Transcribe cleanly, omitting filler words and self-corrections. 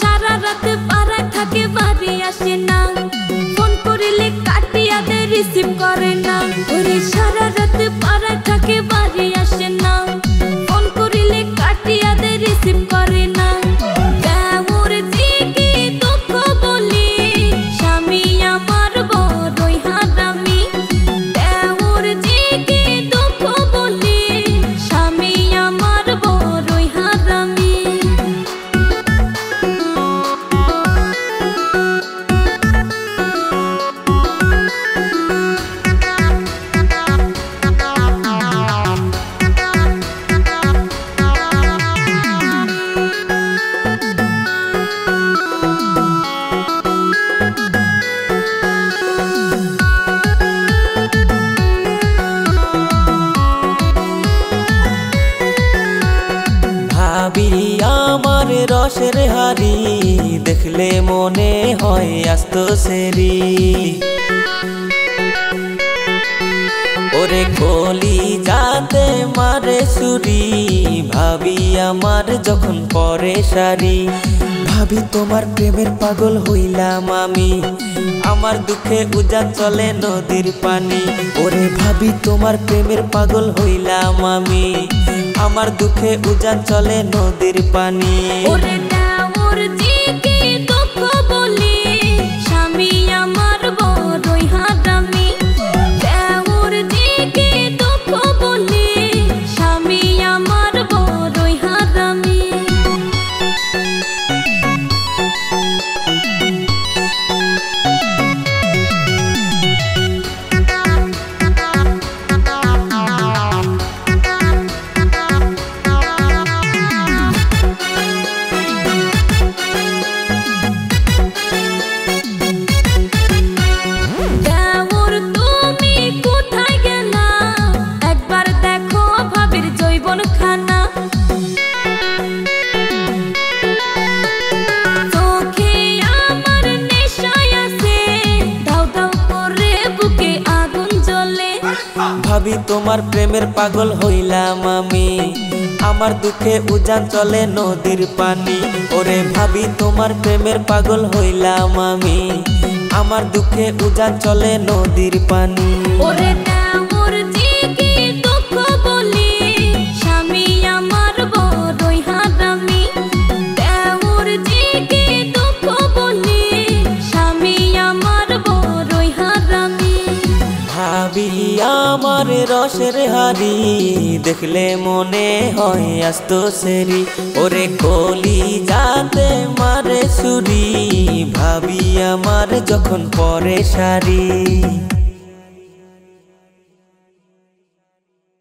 সারা রাত পাড়ায় থাকে বাড়ি আসে না, ফোন করিলে কাটিয়া দে রিসিভ করে না। ওরে সারা রাত পাড়ায় থাকে বাড়ি আসে না, ফোন করিলে কাটিয়া দে রিসিভ করে না। দেওর দিকে দুঃখ বলি স্বামী আমার বড়ই হারামি, দেওর দিকে দুঃখ বলি স্বামী আমার বড়ই হারামি। ভাবি আমার রসের হাড়ি, দেখলে মনে হয় আস্ত সেরি। ওরে কলি যাতে মারে সুরি, ভাবি আমার যখন পরে সারি। ভাবি তোমার প্রেমের পাগল হইলাম আমি, আমার দুঃখে উজান চলে নদীর পানি। ওরে ভাবি তোমার প্রেমের পাগল হইলাম আমি, আমার দুঃখে উজান চলে নদীর পানি। ওরে দেওর দিকে দুঃখ বলি স্বামী আমার বড়ই হারামি, দেওর দিকে দুঃখ বলি স্বামী আমার বড়ই হারামি। ভাবি তোমার প্রেমের পাগল হইলাম আমি, আমার দুঃখে উজান চলে নদীর পানি। ওরে ভাবি তোমার প্রেমের পাগল হইলাম আমি, আমার দুঃখে উজান চলে নদীর পানি। ওরে দেওর দিকে দুঃখ বলি স্বামী আমার বড়ই হারামি, দেওর দিকে দুঃখ বলি স্বামী আমার বড়ই হারামি। ভাবি আমার রসের হাড়ি, দেখলে মনে হয় আস্ত সেরি। ওরে কলি যাতে মারে সুরি, ভাবি আমার যখন পরে সারি।